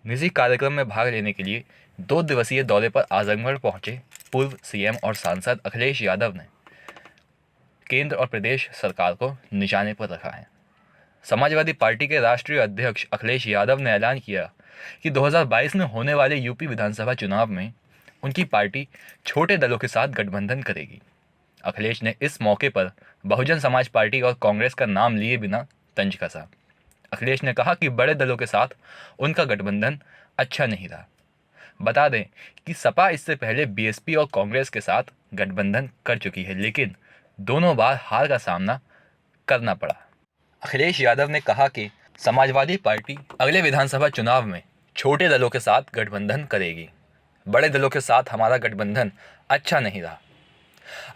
निजी कार्यक्रम में भाग लेने के लिए 2 दिवसीय दौरे पर आजमगढ़ पहुंचे पूर्व सीएम और सांसद अखिलेश यादव ने केंद्र और प्रदेश सरकार को निशाने पर रखा है। समाजवादी पार्टी के राष्ट्रीय अध्यक्ष अखिलेश यादव ने ऐलान किया कि 2022 में होने वाले यूपी विधानसभा चुनाव में उनकी पार्टी छोटे दलों के साथ गठबंधन करेगी। अखिलेश ने इस मौके पर बहुजन समाज पार्टी और कांग्रेस का नाम लिए बिना तंज कसा। अखिलेश ने कहा कि बड़े दलों के साथ उनका गठबंधन अच्छा नहीं रहा। बता दें कि सपा इससे पहले बीएसपी और कांग्रेस के साथ गठबंधन कर चुकी है, लेकिन दोनों बार हार का सामना करना पड़ा। अखिलेश यादव ने कहा कि समाजवादी पार्टी अगले विधानसभा चुनाव में छोटे दलों के साथ गठबंधन करेगी। बड़े दलों के साथ हमारा गठबंधन अच्छा नहीं रहा।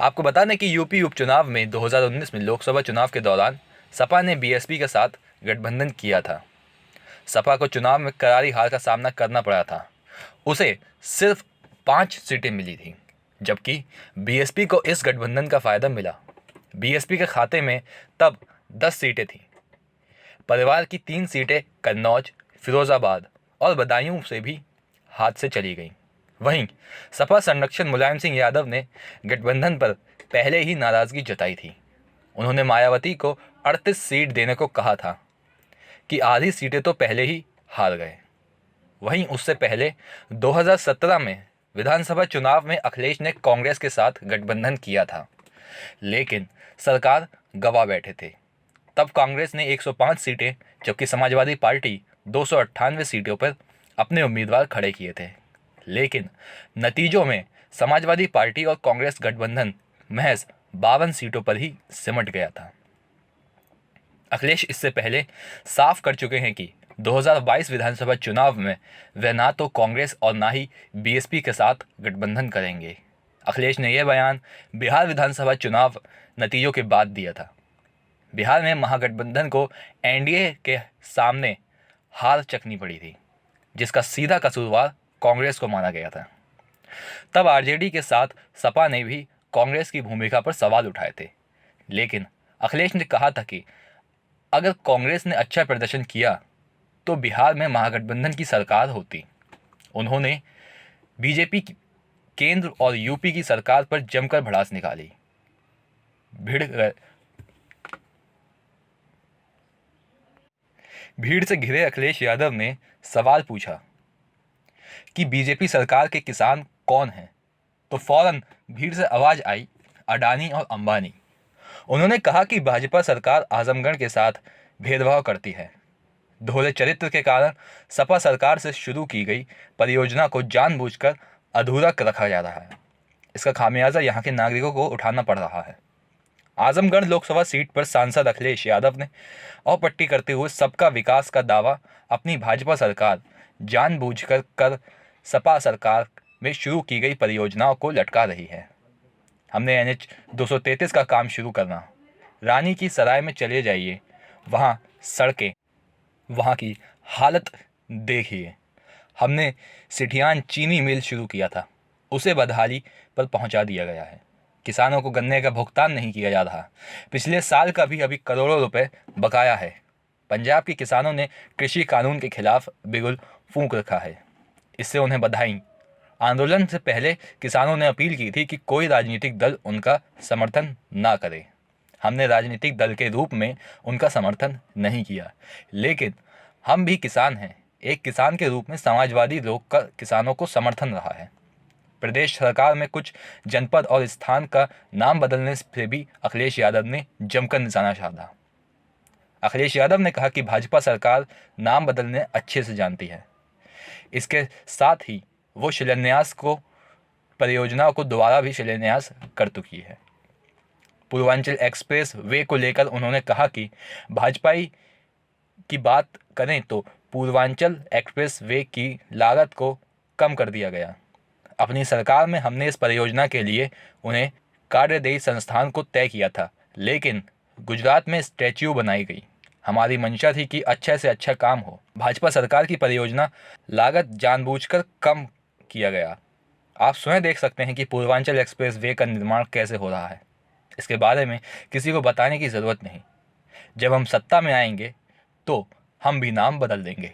आपको बता दें कि यूपी उपचुनाव में 2019 में लोकसभा चुनाव के दौरान सपा ने बीएसपी के साथ गठबंधन किया था। सपा को चुनाव में करारी हार का सामना करना पड़ा था। उसे सिर्फ 5 सीटें मिली थी, जबकि बीएसपी को इस गठबंधन का फायदा मिला। बीएसपी के खाते में तब 10 सीटें थीं। परिवार की 3 सीटें कन्नौज, फिरोजाबाद और बदायूं से भी हाथ से चली गईं। वहीं सपा संरक्षक मुलायम सिंह यादव ने गठबंधन पर पहले ही नाराजगी जताई थी। उन्होंने मायावती को 38 सीट देने को कहा था कि आधी सीटें तो पहले ही हार गए। वहीं उससे पहले 2017 में विधानसभा चुनाव में अखिलेश ने कांग्रेस के साथ गठबंधन किया था, लेकिन सरकार गंवा बैठे थे। तब कांग्रेस ने 105 सीटें जबकि समाजवादी पार्टी 298 सीटों पर अपने उम्मीदवार खड़े किए थे, लेकिन नतीजों में समाजवादी पार्टी और कांग्रेस गठबंधन महज 52 सीटों पर ही सिमट गया था। अखिलेश इससे पहले साफ कर चुके हैं कि 2022 विधानसभा चुनाव में वे ना तो कांग्रेस और ना ही बीएसपी के साथ गठबंधन करेंगे। अखिलेश ने यह बयान बिहार विधानसभा चुनाव नतीजों के बाद दिया था। बिहार में महागठबंधन को एनडीए के सामने हार चखनी पड़ी थी, जिसका सीधा कसूरवार कांग्रेस को माना गया था। तब आरजेडी के साथ सपा ने भी कांग्रेस की भूमिका पर सवाल उठाए थे, लेकिन अखिलेश ने कहा था कि अगर कांग्रेस ने अच्छा प्रदर्शन किया तो बिहार में महागठबंधन की सरकार होती। उन्होंने बीजेपी केंद्र और यूपी की सरकार पर जमकर भड़ास निकाली। भीड़ से घिरे अखिलेश यादव ने सवाल पूछा कि बीजेपी सरकार के किसान कौन हैं, तो फौरन भीड़ से आवाज आई अडानी और अंबानी। उन्होंने कहा कि भाजपा सरकार आजमगढ़ के साथ भेदभाव करती है। दोहरे चरित्र के कारण सपा सरकार से शुरू की गई परियोजना को जानबूझकर अधूरा रखा जा रहा है। इसका खामियाजा यहाँ के नागरिकों को उठाना पड़ रहा है। आजमगढ़ लोकसभा सीट पर सांसद अखिलेश यादव ने औपट्टी करते हुए सबका विकास का दावा अपनी भाजपा सरकार जानबूझकर कर सपा सरकार में शुरू की गई परियोजनाओं को लटका रही है। हमने NH 233 का काम शुरू करना, रानी की सराय में चले जाइए, वहाँ सड़कें, वहाँ की हालत देखिए। हमने सिठियान चीनी मिल शुरू किया था, उसे बदहाली पर पहुँचा दिया गया है। किसानों को गन्ने का भुगतान नहीं किया जा रहा। पिछले साल का भी अभी करोड़ों रुपए बकाया है। पंजाब के किसानों ने कृषि कानून के खिलाफ बिगुल फूंक रखा है, इससे उन्हें बधाई। आंदोलन से पहले किसानों ने अपील की थी कि कोई राजनीतिक दल उनका समर्थन ना करे। हमने राजनीतिक दल के रूप में उनका समर्थन नहीं किया, लेकिन हम भी किसान हैं। एक किसान के रूप में समाजवादी लोग का किसानों को समर्थन रहा है। प्रदेश सरकार में कुछ जनपद और स्थान का नाम बदलने से भी अखिलेश यादव ने जमकर निशाना साधा। अखिलेश यादव ने कहा कि भाजपा सरकार नाम बदलने अच्छे से जानती है। इसके साथ ही वो शिलान्यास को परियोजनाओं को दोबारा भी शिलान्यास कर चुकी है। पूर्वांचल एक्सप्रेस वे को लेकर उन्होंने कहा कि भाजपाई की बात करें तो पूर्वांचल एक्सप्रेस वे की लागत को कम कर दिया गया। अपनी सरकार में हमने इस परियोजना के लिए उन्हें कार्यदायी संस्थान को तय किया था, लेकिन गुजरात में स्टैच्यू बनाई गई। हमारी मंशा थी कि अच्छा से अच्छा काम हो। भाजपा सरकार की परियोजना लागत जानबूझकर कम किया गया। आप स्वयं देख सकते हैं कि पूर्वांचल एक्सप्रेस वे का निर्माण कैसे हो रहा है। इसके बारे में किसी को बताने की ज़रूरत नहीं। जब हम सत्ता में आएंगे तो हम भी नाम बदल देंगे।